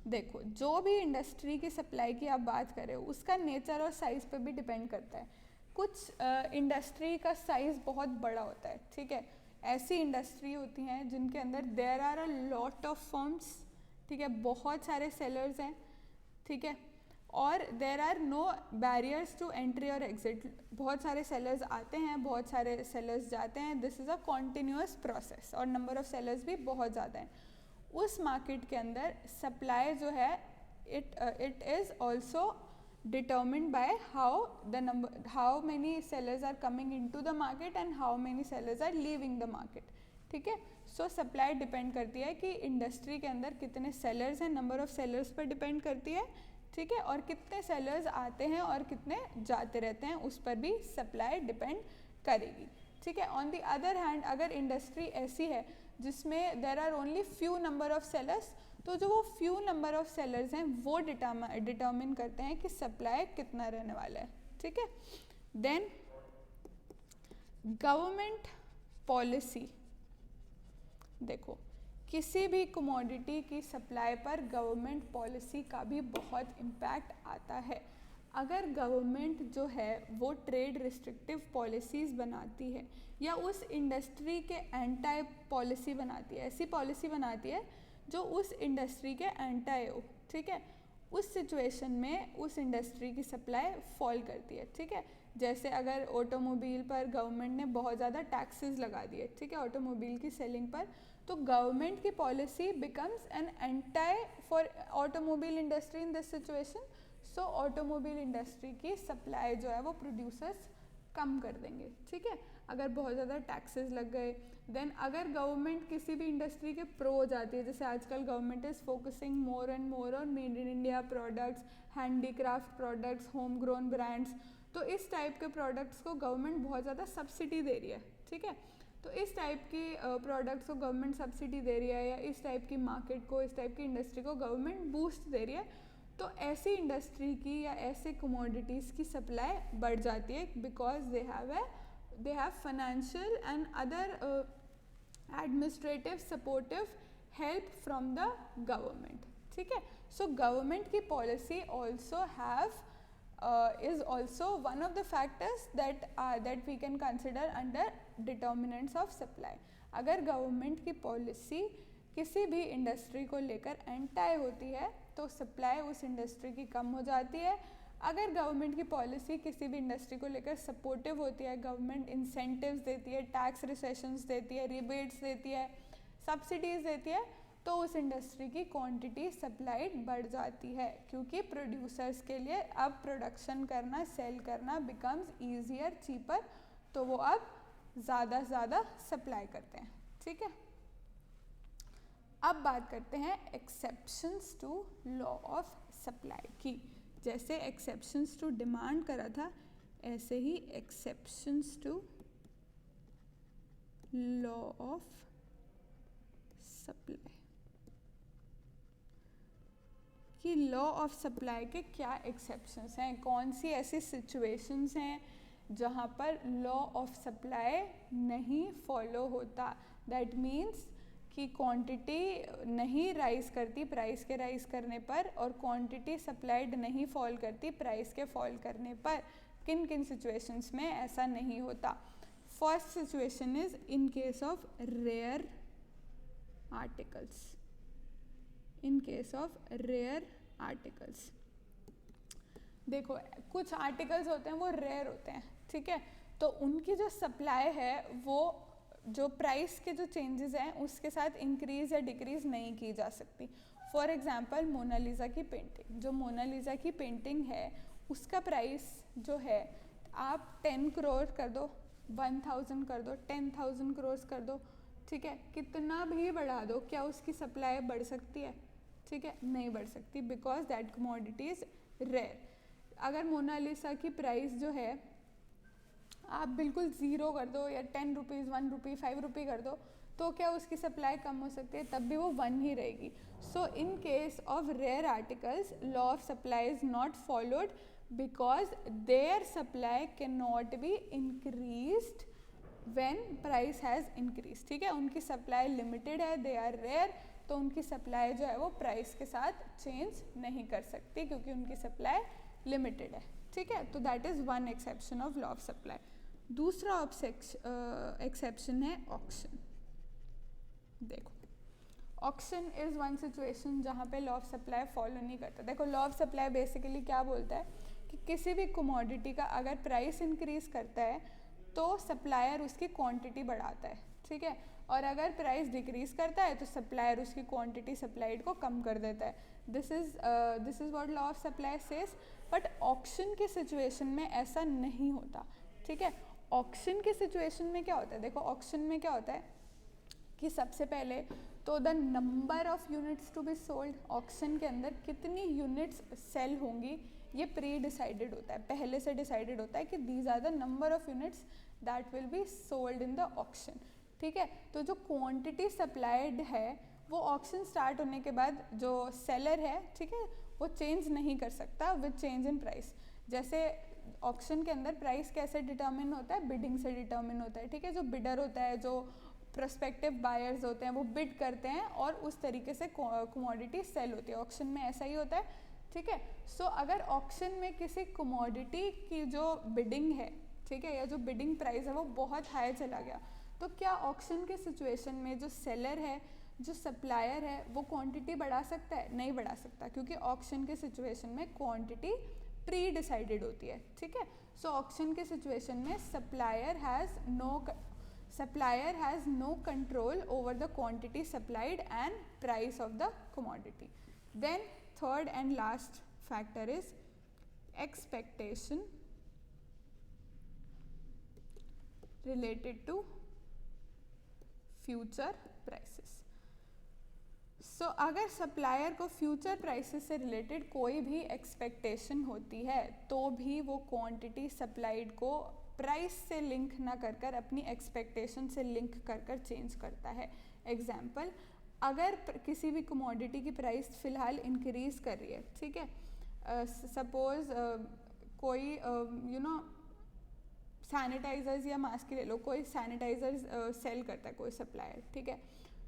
देखो, जो भी इंडस्ट्री की सप्लाई की आप बात कर रहे हो उसका नेचर और साइज़ पे भी डिपेंड करता है. कुछ इंडस्ट्री का साइज़ बहुत बड़ा होता है, ठीक है. ऐसी इंडस्ट्री होती हैं जिनके अंदर there are a lot of firms, ठीक है, बहुत सारे सेलर्स हैं, ठीक है, और there are no barriers to entry और एग्जिट. बहुत सारे सेलर्स आते हैं, बहुत सारे सेलर्स जाते हैं. This is a continuous process और नंबर ऑफ सेलर्स भी बहुत ज़्यादा हैं. उस मार्केट के अंदर सप्लाई जो है it is also determined by how many sellers are coming in to the market and how many sellers are leaving the market, ठीक है. सो सप्लाई डिपेंड करती है कि इंडस्ट्री के अंदर कितने सेलर्स हैं, नंबर ऑफ सेलर्स पर डिपेंड करती है, ठीक है, और कितने सेलर्स आते हैं और कितने जाते रहते हैं उस पर भी सप्लाई डिपेंड करेगी, ठीक है. ऑन द अदर हैंड अगर इंडस्ट्री ऐसी है जिसमें there are only few number of sellers, तो जो वो फ्यू नंबर ऑफ सेलर्स हैं वो डिटर्मिन करते हैं कि सप्लाई कितना रहने वाला है, ठीक है. देन गवर्नमेंट पॉलिसी. देखो, किसी भी कमोडिटी की सप्लाई पर गवर्नमेंट पॉलिसी का भी बहुत इम्पैक्ट आता है. अगर गवर्नमेंट जो है वो ट्रेड रिस्ट्रिक्टिव पॉलिसीज़ बनाती है या उस इंडस्ट्री के एंटाई पॉलिसी बनाती है, ऐसी पॉलिसी बनाती है जो उस इंडस्ट्री के एंटाई हो, ठीक है, उस सिचुएशन में उस इंडस्ट्री की सप्लाई फॉल करती है, ठीक है. जैसे अगर ऑटोमोबाइल पर गवर्नमेंट ने बहुत ज़्यादा टैक्सेस लगा दिए, ठीक है, ऑटोमोबाइल की सेलिंग पर, तो गवर्नमेंट की policy becomes N anti for automobile industry in this situation. So automobile industry की सप्लाई जो है वो प्रोड्यूसर्स कम कर देंगे, ठीक है, अगर बहुत ज़्यादा टैक्सेस लग गए. देन अगर गवर्नमेंट किसी भी इंडस्ट्री के प्रो हो जाती है, जैसे आजकल government is focusing more and more on made in India products, handicraft products, home grown brands, तो इस टाइप के प्रोडक्ट्स को गवर्नमेंट बहुत ज़्यादा सब्सिडी दे रही है, ठीक है. तो इस टाइप की प्रोडक्ट्स को गवर्नमेंट सब्सिडी दे रही है या इस टाइप की मार्केट को, इस टाइप की इंडस्ट्री को गवर्नमेंट बूस्ट दे रही है, तो ऐसी इंडस्ट्री की या ऐसे कमोडिटीज़ की सप्लाई बढ़ जाती है because they have financial and other administrative supportive help from the government, ठीक है. सो गवर्नमेंट की policy also have is also one of the factors that we can consider under determinants of supply. अगर government की policy किसी भी industry को लेकर anti होती है तो सप्लाई उस इंडस्ट्री की कम हो जाती है. अगर गवर्नमेंट की पॉलिसी किसी भी इंडस्ट्री को लेकर सपोर्टिव होती है, गवर्नमेंट इंसेंटिव्स देती है, टैक्स रिसेशंस देती है, रिबेट्स देती है, सब्सिडीज़ देती है, तो उस इंडस्ट्री की क्वांटिटी सप्लाइड बढ़ जाती है, क्योंकि प्रोड्यूसर्स के लिए अब प्रोडक्शन करना, सेल करना बिकम्स ईजियर, चीपर, तो वो अब ज़्यादा से ज़्यादा सप्लाई करते हैं, ठीक है. अब बात करते हैं exceptions to law of supply की. जैसे एक्सेप्शंस टू डिमांड करा था, ऐसे ही exceptions to law of supply. कि लॉ ऑफ सप्लाई के क्या एक्सेप्शंस हैं, कौन सी ऐसी सिचुएशंस हैं जहाँ पर लॉ ऑफ सप्लाई नहीं फॉलो होता. दैट मीन्स कि क्वांटिटी नहीं राइज करती प्राइस के राइज करने पर और क्वांटिटी सप्लाइड नहीं फॉल करती प्राइस के फॉल करने पर। किन किन सिचुएशंस में ऐसा नहीं होता? First situation is in case of rare articles. In case of rare articles, देखो कुछ आर्टिकल्स होते हैं वो रेयर होते हैं, ठीक है, तो उनकी जो सप्लाई है वो जो प्राइस के जो चेंजेस हैं उसके साथ इंक्रीज या डिक्रीज नहीं की जा सकती। फॉर एग्जांपल मोनालिसा की पेंटिंग, जो मोनालिसा की पेंटिंग है उसका प्राइस जो है आप 10 करोड़ कर दो, 1000 कर दो, 10,000 करोड़ कर दो, ठीक है, कितना भी बढ़ा दो, क्या उसकी सप्लाई बढ़ सकती है? ठीक है, नहीं बढ़ सकती, because that commodity is rare. अगर मोनालिसा की प्राइस जो है आप बिल्कुल ज़ीरो कर दो या 10 रुपीज़, 1 रुपी, 5 रुपी कर दो, तो क्या उसकी सप्लाई कम हो सकती है? तब भी वो 1 ही रहेगी। So in case of rare articles law of supply is not followed because their supply cannot be increased when price has increase, ठीक है, उनकी सप्लाई लिमिटेड है, दे आर रेयर, तो उनकी सप्लाई जो है वो प्राइस के साथ चेंज नहीं कर सकती क्योंकि उनकी सप्लाई लिमिटेड है, ठीक है। तो that is one exception of law of supply. दूसरा एक्सेप्शन है ऑक्शन। देखो ऑक्शन इज़ वन सिचुएशन जहाँ पे लॉ ऑफ सप्लाई फॉलो नहीं करता। देखो लॉ ऑफ सप्लाई बेसिकली क्या बोलता है कि किसी भी कमोडिटी का अगर प्राइस इंक्रीज करता है तो सप्लायर उसकी क्वांटिटी बढ़ाता है, ठीक है, और अगर प्राइस डिक्रीज करता है तो सप्लायर उसकी क्वांटिटी सप्लाइड को कम कर देता है। This is what law of supply says. But auction की सिचुएशन में ऐसा नहीं होता, ठीक है। ऑक्शन की सिचुएशन में क्या होता है? देखो ऑक्शन में क्या होता है कि सबसे पहले तो the number of units to be sold, auction के अंदर कितनी यूनिट्स सेल होंगी ये प्री डिसाइडेड होता है, पहले से डिसाइडेड होता है कि these are the number of units that will be sold in the auction, ठीक है। तो जो क्वांटिटी सप्लाइड है वो ऑक्शन स्टार्ट होने के बाद जो सेलर है, ठीक है, वो चेंज नहीं कर सकता विद चेंज इन प्राइस। जैसे ऑक्शन के अंदर प्राइस कैसे डिटर्मिन होता है? बिडिंग से डिटर्मिन होता है, ठीक है। जो बिडर होता है, जो प्रोस्पेक्टिव बायर्स होते हैं, वो बिड करते हैं और उस तरीके से कमोडिटी सेल होती है। ऑक्शन में ऐसा ही होता है, ठीक है। सो अगर ऑक्शन में किसी कमोडिटी की जो बिडिंग है, ठीक है, या जो बिडिंग प्राइस है वो बहुत हाई चला गया, तो क्या ऑक्शन के सिचुएशन में जो सेलर है, जो सप्लायर है, वो क्वांटिटी बढ़ा सकता है? नहीं बढ़ा सकता, क्योंकि ऑक्शन के सिचुएशन में क्वांटिटी प्री डिसाइडेड होती है, ठीक है। सो ऑक्शन के सिचुएशन में supplier has no control over the quantity supplied and price of the commodity. Then third and last factor is expectation related to future prices. सो अगर supplier को future prices से related कोई भी expectation होती है तो भी वो क्वांटिटी सप्लाइड को प्राइस से लिंक ना कर कर अपनी एक्सपेक्टेशन से लिंक कर कर चेंज करता है। एग्जाम्पल, अगर किसी भी कमोडिटी की प्राइस फ़िलहाल इंक्रीज़ कर रही है, ठीक है, सपोज़ कोई सैनिटाइज़र्स या मास्क ले लो, कोई सैनिटाइज़र्स सेल करता है कोई सप्लायर, ठीक है,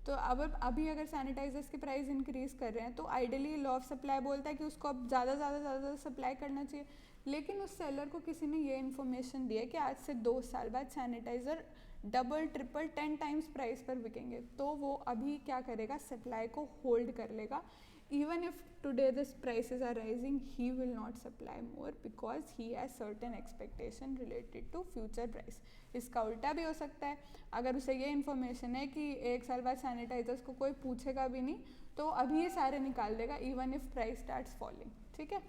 तो अब अभी अगर सैनिटाइज़र्स की प्राइस इंक्रीज़ कर रहे हैं तो आइडियली लॉ ऑफ सप्लाई बोलता है कि उसको अब ज़्यादा सप्लाई करना चाहिए। लेकिन उस सेलर को किसी ने ये इन्फॉर्मेशन दी है कि आज से 2 साल बाद sanitiser double triple 10 times price पर बिकेंगे, तो वो अभी क्या करेगा? सप्लाई को होल्ड कर लेगा। Even if today this prices are rising, he will not supply more because he has certain expectation related to future price. इसका उल्टा भी हो सकता है, अगर उसे ये इन्फॉर्मेशन है कि 1 साल बाद सैनिटाइजर्स को कोई पूछेगा भी नहीं तो अभी ये सारे निकाल देगा, even if price starts falling, ठीक है,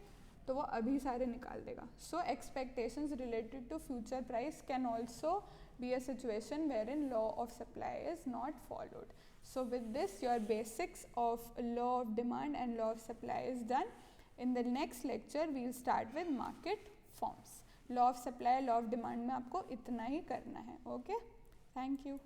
तो वो अभी सारे निकाल देगा। So expectations related to future price can also be a situation wherein law of supply is not followed. So with this your basics of law of demand and law of supply is done. In the next lecture we will start with market forms. Law of supply, law of demand में आपको इतना ही करना है। Okay, thank you.